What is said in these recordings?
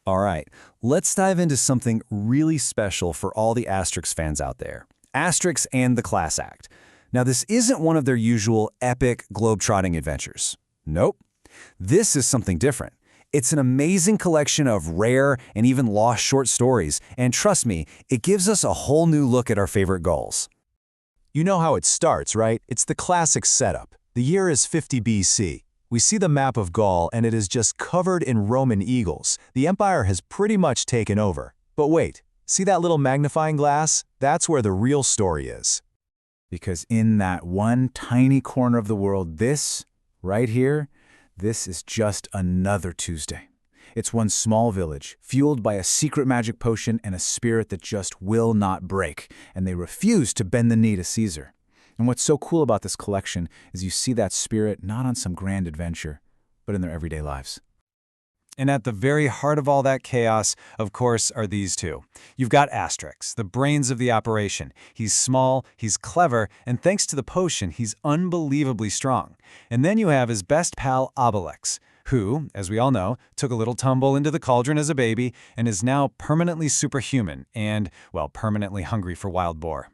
All right, let's dive into something really special for all the Asterix fans out there. Asterix and the Class Act. Now, this isn't one of their usual epic globe-trotting adventures. Nope. This is something different. It's an amazing collection of rare and even lost short stories, and trust me, it gives us a whole new look at our favorite Gauls. You know how it starts, right? It's the classic setup. The year is 50 BC. We see the map of Gaul, and it is just covered in Roman eagles. The empire has pretty much taken over. But wait, see that little magnifying glass? That's where the real story is. Because in that one tiny corner of the world, this, right here, this is just another Tuesday. It's one small village, fueled by a secret magic potion and a spirit that just will not break, and they refuse to bend the knee to Caesar. And what's so cool about this collection is you see that spirit not on some grand adventure, but in their everyday lives. And at the very heart of all that chaos, of course, are these two. You've got Asterix, the brains of the operation. He's small, he's clever, and thanks to the potion, he's unbelievably strong. And then you have his best pal, Obelix, who, as we all know, took a little tumble into the cauldron as a baby and is now permanently superhuman and, well, permanently hungry for wild boar.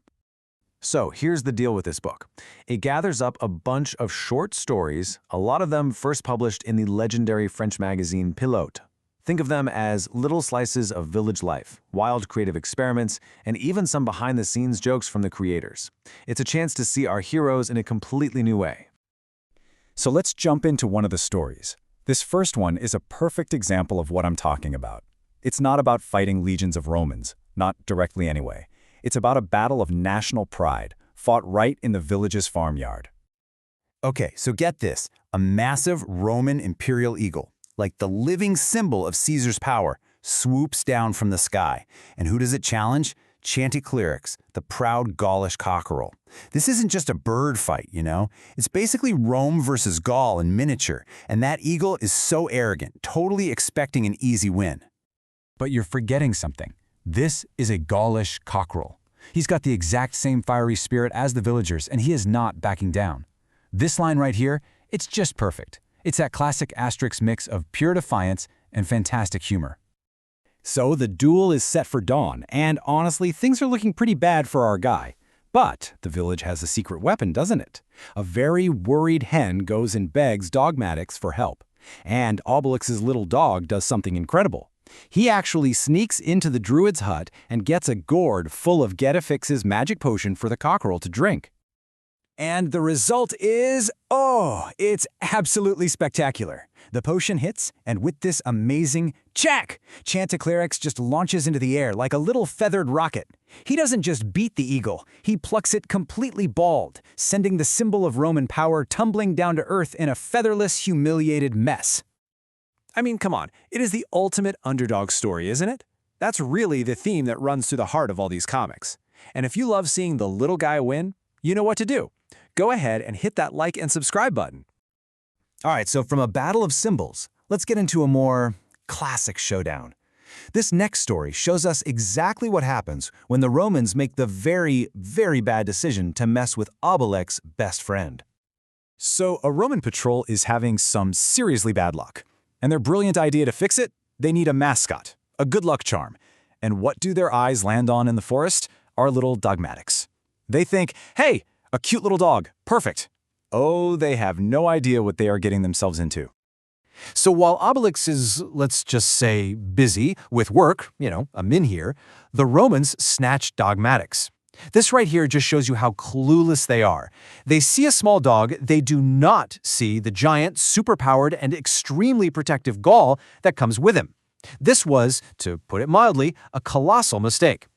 So here's the deal with this book. It gathers up a bunch of short stories, a lot of them first published in the legendary French magazine Pilote. Think of them as little slices of village life, wild creative experiments, and even some behind-the-scenes jokes from the creators. It's a chance to see our heroes in a completely new way. So let's jump into one of the stories. This first one is a perfect example of what I'm talking about. It's not about fighting legions of Romans, not directly anyway. It's about a battle of national pride, fought right in the village's farmyard. Okay, so get this. A massive Roman imperial eagle, like the living symbol of Caesar's power, swoops down from the sky. And who does it challenge? Chanticleerix, the proud Gaulish cockerel. This isn't just a bird fight, you know? It's basically Rome versus Gaul in miniature, and that eagle is so arrogant, totally expecting an easy win. But you're forgetting something. This is a Gaulish cockerel. He's got the exact same fiery spirit as the villagers, and he is not backing down. This line right here, it's just perfect. It's that classic Asterix mix of pure defiance and fantastic humor. So the duel is set for dawn, and honestly, things are looking pretty bad for our guy. But the village has a secret weapon, doesn't it? A very worried hen goes and begs Dogmatix for help. And Obelix's little dog does something incredible. He actually sneaks into the druid's hut and gets a gourd full of Getafix's magic potion for the cockerel to drink. And the result is, it's absolutely spectacular. The potion hits, and with this amazing check, Chanticleerix just launches into the air like a little feathered rocket. He doesn't just beat the eagle, he plucks it completely bald, sending the symbol of Roman power tumbling down to earth in a featherless, humiliated mess. I mean, come on, it is the ultimate underdog story, isn't it? That's really the theme that runs through the heart of all these comics. And if you love seeing the little guy win, you know what to do. Go ahead and hit that like and subscribe button. All right, so from a battle of symbols, let's get into a more classic showdown. This next story shows us exactly what happens when the Romans make the very, very bad decision to mess with Obelix's best friend. So a Roman patrol is having some seriously bad luck. And their brilliant idea to fix it? They need a mascot, a good luck charm. And what do their eyes land on in the forest? Our little Dogmatix. They think, hey, a cute little dog, perfect. Oh, they have no idea what they are getting themselves into. So while Obelix is, let's just say, busy with work, I'm in here, the Romans snatch Dogmatix. This right here just shows you how clueless they are. They see a small dog, they do not see the giant, superpowered, and extremely protective Gaul that comes with him. This was, to put it mildly, a colossal mistake.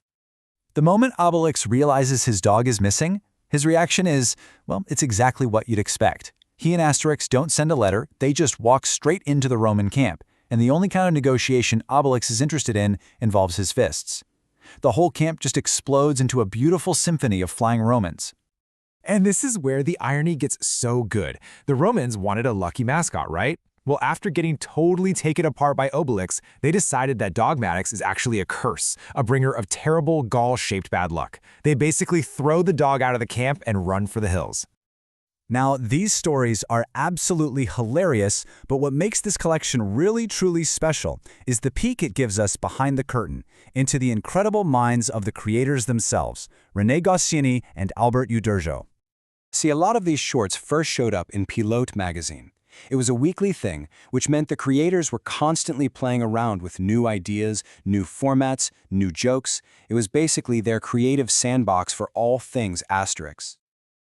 The moment Obelix realizes his dog is missing, his reaction is, well, it's exactly what you'd expect. He and Asterix don't send a letter, they just walk straight into the Roman camp, and the only kind of negotiation Obelix is interested in involves his fists. The whole camp just explodes into a beautiful symphony of flying Romans. And this is where the irony gets so good. The Romans wanted a lucky mascot, right? Well, after getting totally taken apart by Obelix, they decided that Dogmatix is actually a curse, a bringer of terrible Gaul-shaped bad luck. They basically throw the dog out of the camp and run for the hills. Now, these stories are absolutely hilarious, but what makes this collection really truly special is the peek it gives us behind the curtain into the incredible minds of the creators themselves, René Goscinny and Albert Uderzo. See, a lot of these shorts first showed up in Pilote magazine. It was a weekly thing, which meant the creators were constantly playing around with new ideas, new formats, new jokes. It was basically their creative sandbox for all things Asterix.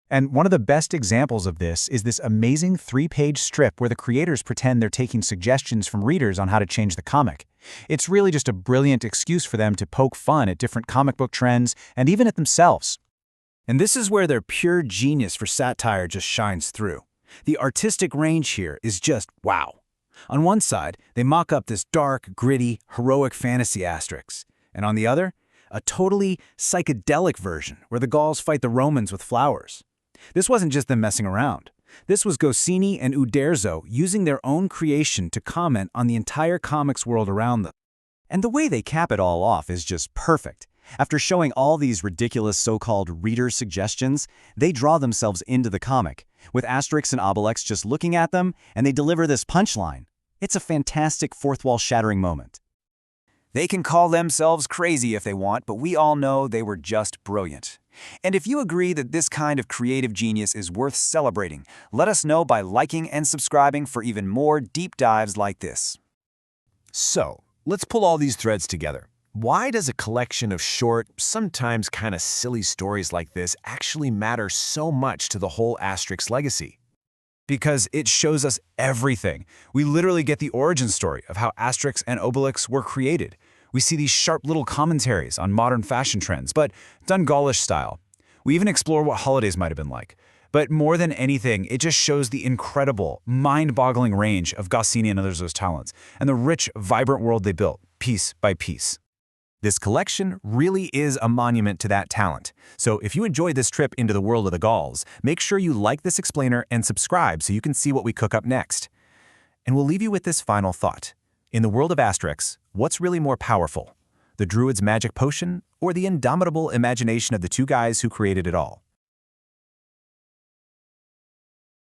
And one of the best examples of this is this amazing 3-page strip where the creators pretend they're taking suggestions from readers on how to change the comic. It's really just a brilliant excuse for them to poke fun at different comic book trends and even at themselves. And this is where their pure genius for satire just shines through. The artistic range here is just wow. On one side, they mock up this dark, gritty, heroic fantasy Asterix, and on the other, a totally psychedelic version where the Gauls fight the Romans with flowers. This wasn't just them messing around. This was Goscinny and Uderzo using their own creation to comment on the entire comics world around them. And the way they cap it all off is just perfect. After showing all these ridiculous so-called reader suggestions, they draw themselves into the comic, with Asterix and Obelix just looking at them, and they deliver this punchline. It's a fantastic fourth-wall-shattering moment. They can call themselves crazy if they want, but we all know they were just brilliant. And if you agree that this kind of creative genius is worth celebrating, let us know by liking and subscribing for even more deep dives like this. So, let's pull all these threads together. Why does a collection of short, sometimes kind of silly stories like this actually matter so much to the whole Asterix legacy? Because it shows us everything. We literally get the origin story of how Asterix and Obelix were created. We see these sharp little commentaries on modern fashion trends, but done Gaulish style. We even explore what holidays might have been like. But more than anything, it just shows the incredible, mind-boggling range of Goscinny and Uderzo's talents, and the rich, vibrant world they built, piece by piece. This collection really is a monument to that talent. So if you enjoyed this trip into the world of the Gauls, make sure you like this explainer and subscribe so you can see what we cook up next. And we'll leave you with this final thought. In the world of Asterix, what's really more powerful? The druid's magic potion or the indomitable imagination of the two guys who created it all?